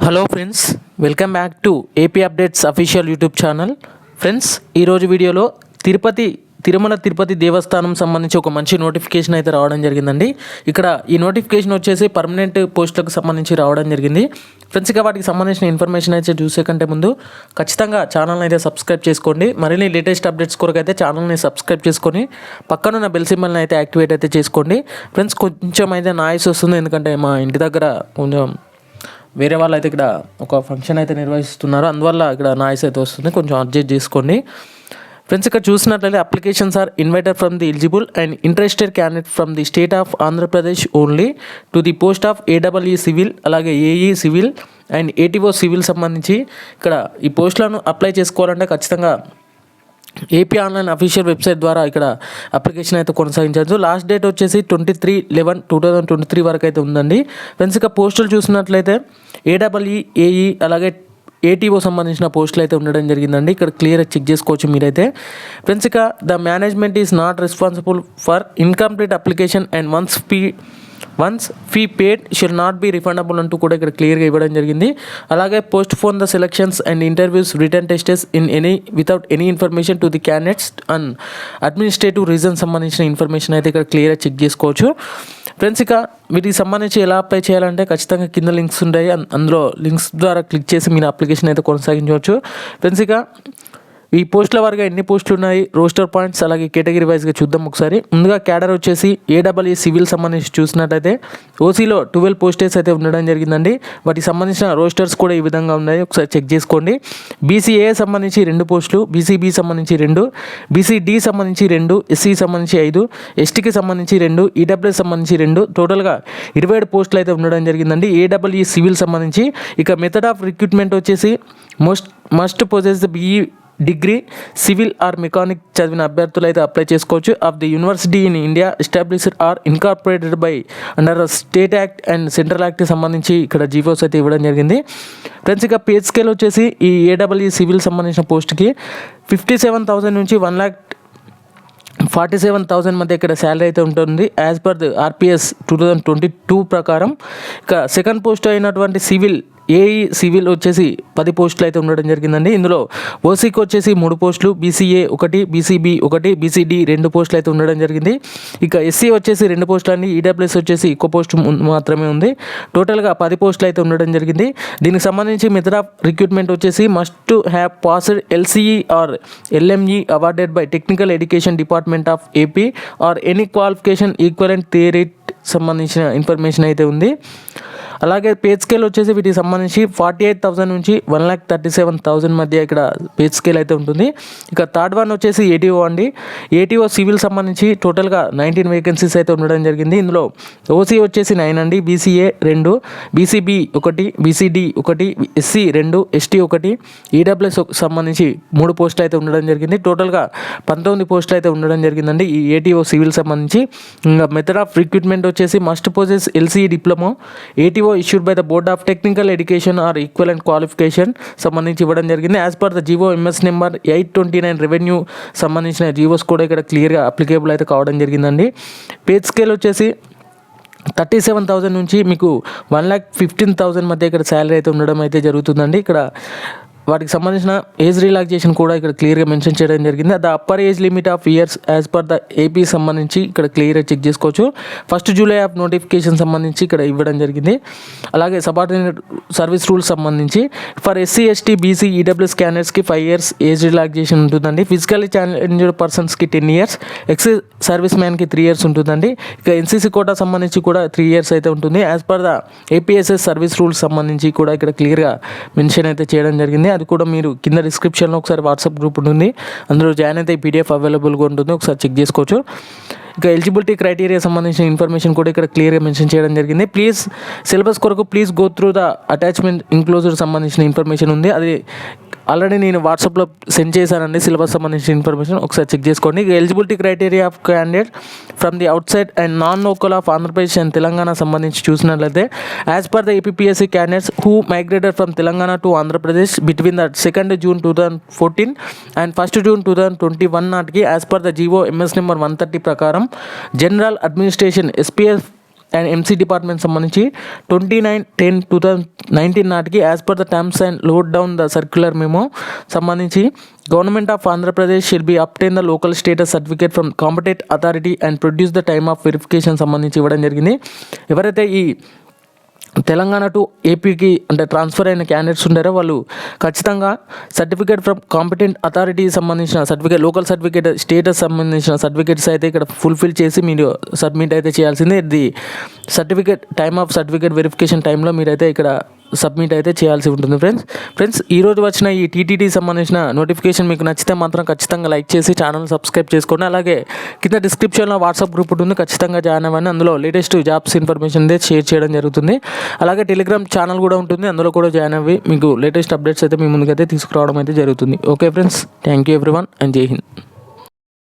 Hello friends, welcome back to AP updates official YouTube channel. Friends, ఈరోజు వీడియోలో తిరుమల తిరుపతి దేవస్థానం సంబంధించి ఒక మంచి నోటిఫికేషన్ అయితే రావడం జరిగిందండి. ఇక్కడ ఈ నోటిఫికేషన్ వచ్చేసి పర్మనెంట్ పోస్టులకు సంబంధించి రావడం జరిగింది. ఫ్రెండ్స్, ఇక వాటికి సంబంధించిన ఇన్ఫర్మేషన్ అయితే చూసే కంటే ముందు ఖచ్చితంగా ఛానల్ని అయితే సబ్స్క్రైబ్ చేసుకోండి. మరిన్ని లేటెస్ట్ అప్డేట్స్ కొరకు అయితే ఛానల్ని సబ్స్క్రైబ్ చేసుకొని పక్కనున్న బెల్ సింబల్ని అయితే యాక్టివేట్ అయితే చేసుకోండి. ఫ్రెండ్స్, కొంచెం అయితే నాయిస్ వస్తుంది, ఎందుకంటే మా ఇంటి దగ్గర కొంచెం వేరే వాళ్ళు అయితే ఇక్కడ ఒక ఫంక్షన్ అయితే నిర్వహిస్తున్నారు, అందువల్ల ఇక్కడ నాయిస్ అయితే వస్తుంది, కొంచెం అడ్జస్ట్ చేసుకోండి. ఫ్రెండ్స్, ఇక్కడ చూసినట్లయితే applications are invited from the eligible and interested candidate from the state of Andhra Pradesh only to the post of AW civil, అలాగే AE civil and ATO civil సంబంధించి ఇక్కడ ఈ పోస్టులను అప్లై చేసుకోవాలంటే ఖచ్చితంగా ఏపీ ఆన్లైన్ అఫీషియల్ వెబ్సైట్ ద్వారా ఇక్కడ అప్లికేషన్ అయితే కొనసాగించవచ్చు. లాస్ట్ డేట్ వచ్చేసి 23/11/2023 వరకు అయితే ఉందండి. ఫ్రెండ్స్, ఇక పోస్టులు చూసినట్లయితే ఏడబ్ల్యూ ఏఈ అలాగే ఏటీఓ సంబంధించిన పోస్టులు అయితే ఉండడం జరిగిందండి. ఇక్కడ క్లియర్ చెక్ చేసుకోవచ్చు మీరైతే. ఫ్రెండ్స్, ఇక the management is not responsible for incomplete application and once fee paid shall not be refundable అంటూ కూడా ఇక్కడ క్లియర్గా ఇవ్వడం జరిగింది. అలాగే post the selections and interviews written tests without any information to the candidates and administrative reason సంబంధించిన information అయితే ఇక్కడ క్లియర్గా చెక్ చేసుకోవచ్చు. ఫ్రెండ్స్, ఇక వీటికి సంబంధించి ఎలా అప్లై చేయాలంటే ఖచ్చితంగా కింద లింక్స్ ఉంటాయి, అందులో లింక్స్ ద్వారా క్లిక్ చేసి మీరు అప్లికేషన్ అయితే కొనసాగించవచ్చు. ఫ్రెండ్స్, ఇక ఈ పోస్టుల వారిగా ఎన్ని పోస్టులు ఉన్నాయి, రోస్టర్ పాయింట్స్ అలాగే కేటగిరీ వైజ్గా చూద్దాం ఒకసారి. ముందుగా క్యాడర్ వచ్చేసి ఏడబ్ల్యూ సివిల్ సంబంధించి చూసినట్లయితే ఓసీలో 12 పోస్టెస్ అయితే ఉండడం జరిగిందండి. వాటికి సంబంధించిన రోస్టర్స్ కూడా ఈ విధంగా ఉన్నాయి, ఒకసారి చెక్ చేసుకోండి. బీసీఏ సంబంధించి 2 పోస్టులు, బీసీబీ సంబంధించి 2, బీసీడీ సంబంధించి 2, ఎస్సీ సంబంధించి 5, ఎస్టీకి సంబంధించి 2, ఈడబ్ల్యూఎస్ సంబంధించి 2, టోటల్గా 27 పోస్టులు అయితే ఉండడం జరిగిందండి ఏడబ్ల్యూ సివిల్ సంబంధించి. ఇక మెథడ్ ఆఫ్ రిక్రూట్మెంట్ వచ్చేసి must possess BE degree civil or mechanic చదివిన అభ్యర్థులు అయితే అప్లై చేసుకోవచ్చు. Of the university in India established or incorporated by under state act and central యాక్ట్కి సంబంధించి ఇక్కడ జీవోస్ అయితే ఇవ్వడం జరిగింది. ఫ్రెండ్స్, ఇక పే స్కేల్ వచ్చేసి ఈ ఏడబ్ల్యూ సివిల్ సంబంధించిన పోస్ట్కి 57,000 నుంచి 1,47,000 మధ్య ఇక్కడ శాలరీ అయితే ఉంటుంది యాజ్ పర్ ది ఆర్పిఎస్ 2022 ప్రకారం. ఇక సెకండ్ పోస్ట్ అయినటువంటి సివిల్ ఏఈ సివిల్ వచ్చేసి 10 పోస్టులు అయితే ఉండడం జరిగిందండి. ఇందులో ఓసీకి వచ్చేసి 3 పోస్టులు, బీసీఏ 1, బీసీబీ 1, బీసీడీ 2 పోస్టులు అయితే ఉండడం జరిగింది. ఇక ఎస్సీ వచ్చేసి 2 పోస్టులు అండి, ఈడబ్ల్యూఎస్ వచ్చేసి ఒక్క పోస్టు మాత్రమే ఉంది. టోటల్గా 10 పోస్టులు అయితే ఉండడం జరిగింది. దీనికి సంబంధించి మెథడ్ ఆఫ్ రిక్రూట్మెంట్ వచ్చేసి must have passed LCE or LME awarded by technical education department of AP or any qualification equivalent theory సంబంధించిన ఇన్ఫర్మేషన్ అయితే ఉంది. అలాగే పే స్కేల్ వచ్చేసి వీటికి సంబంధించి 48,000 నుంచి 1,37,000 మధ్య ఇక్కడ పే స్కేల్ అయితే ఉంటుంది. ఇక థర్డ్ వన్ వచ్చేసి ఏటీఓ అండి. ఏటీఓ సివిల్ సంబంధించి టోటల్గా 19 వేకెన్సీస్ అయితే ఉండడం జరిగింది. ఇందులో ఓసీ వచ్చేసి 9 అండి, BCA 2, BCB 1, BCD 1, SC 2, ST 1, EWS సంబంధించి 3 పోస్టులు అయితే ఉండడం జరిగింది. టోటల్గా 19 పోస్టులు అయితే ఉండడం జరిగిందండి ఈ ఏటీఓ సివిల్ సంబంధించి. ఇంకా మెథడ్ ఆఫ్ రిక్రూట్మెంట్ వచ్చేసి must possess LCE diploma ATO issued by the Board of Technical Education or equivalent qualification సంబంధించి ఇవ్వడం జరిగింది. As per the GO MS number 829 revenue సంబంధించిన జీవోస్ కూడా ఇక్కడ క్లియర్గా అప్లికేబుల్ అయితే కావడం జరిగిందండి. పే స్కేల్ వచ్చేసి 37,000 నుంచి మీకు 1,15,000 మధ్య ఇక్కడ శాలరీ అయితే ఉండడం అయితే జరుగుతుందండి. ఇక్కడ వాటికి సంబంధించిన ఏజ్ రిలాక్సేషన్ కూడా ఇక్కడ క్లియర్గా మెన్షన్ చేయడం జరిగింది. The upper age limit of years as per the AP సంబంధించి ఇక్కడ క్లియర్గా చెక్ చేసుకోవచ్చు. 1 జూలై ఆఫ్ నోటిఫికేషన్ సంబంధించి ఇక్కడ ఇవ్వడం జరిగింది. అలాగే సబార్డినేట్ సర్వీస్ రూల్స్ సంబంధించి for SC ST BC EWS క్యాండిడేట్స్కి 5 years ఏజ్ రిలాక్సేషన్ ఉంటుందండి. ఫిజికల్లీ ఛాలెంజ్డ్ పర్సన్స్కి 10 years, ఎక్స్ సర్వీస్ మ్యాన్కి 3 years ఉంటుందండి. ఇక ఎన్సీసీ కోటా సంబంధించి కూడా 3 years అయితే ఉంటుంది. As per the APSS service rules సంబంధించి కూడా ఇక్కడ క్లియర్గా మెన్షన్ అయితే చేయడం జరిగింది. అది కూడా మీరు కింద డిస్క్రిప్షన్లో ఒకసారి వాట్సాప్ గ్రూప్ ఉంటుంది, అందులో జాయిన్ అయితే పీడిఎఫ్ అవైలబుల్గా ఉంటుంది, ఒకసారి చెక్ చేసుకోవచ్చు. ఇక ఎలిజిబిలిటీ క్రైటీరియా సంబంధించిన ఇన్ఫర్మేషన్ కూడా ఇక్కడ క్లియర్గా మెన్షన్ చేయడం జరిగింది. ప్లీజ్ సిలబస్ కొరకు please go through the attachment enclosure సంబంధించిన ఇన్ఫర్మేషన్ ఉంది, అది ఆల్రెడీ నేను వాట్సాప్లో సెండ్ చేశానండి. సిలబస్ సంబంధించిన ఇన్ఫర్మేషన్ ఒకసారి చెక్ చేసుకోండి. Eligibility criteria of candidate from the out side and non local of Andhra Pradesh and Telangana సంబంధించి చూసినట్లయితే as per the APSC candidates who migrated from Telangana to Andhra Pradesh between the 2nd June 2014 and 1st June 2021 నాటికి as per the GO MS number 130 ప్రకారం general administration SPF and MC department సంబంధించి 29/10/2019 నాటికి as per the terms and load down the circular memo సంబంధించి government of Andhra Pradesh shall be obtain the local status certificate from competent authority and produce the time of verification సంబంధించి ఇవ్వడం జరిగింది. ఎవరైతే ఈ Telangana to ఏపీకి అంటే ట్రాన్స్ఫర్ అయిన క్యాండిడేట్స్ ఉంటారో వాళ్ళు ఖచ్చితంగా సర్టిఫికేట్ ఫ్రమ్ కాంపిటెంట్ అథారిటీ సంబంధించిన సర్టిఫికేట్, లోకల్ సర్టిఫికేట్ స్టేటస్ సంబంధించిన సర్టిఫికేట్స్ అయితే ఇక్కడ ఫుల్ఫిల్ చేసి మీరు సబ్మిట్ అయితే చేయాల్సిందే. ఇది certificate time of certificate verification టైంలో మీరైతే ఇక్కడ సబ్మిట్ అయితే చేయాల్సి ఉంటుంది. ఫ్రెండ్స్ ఈరోజు వచ్చిన ఈ టీటీడీ సంబంధించిన నోటిఫికేషన్ మీకు నచ్చితే మాత్రం ఖచ్చితంగా లైక్ చేసి ఛానల్ సబ్స్క్రైబ్ చేసుకోండి. అలాగే కింద డిస్క్రిప్షన్లో వాట్సాప్ గ్రూప్ ఉంటుంది, ఖచ్చితంగా జాయిన్ అవ్వండి. అందులో లేటెస్ట్ జాబ్స్ ఇన్ఫర్మేషన్ షేర్ చేయడం జరుగుతుంది. అలాగే టెలిగ్రామ్ ఛానల్ కూడా ఉంటుంది, అందులో కూడా జాయిన్ అవ్వి మీకు లేటెస్ట్ అప్డేట్స్ అయితే మీ ముందుకైతే తీసుకురావడం అయితే జరుగుతుంది. Okay friends, thank you everyone and జై హింద్.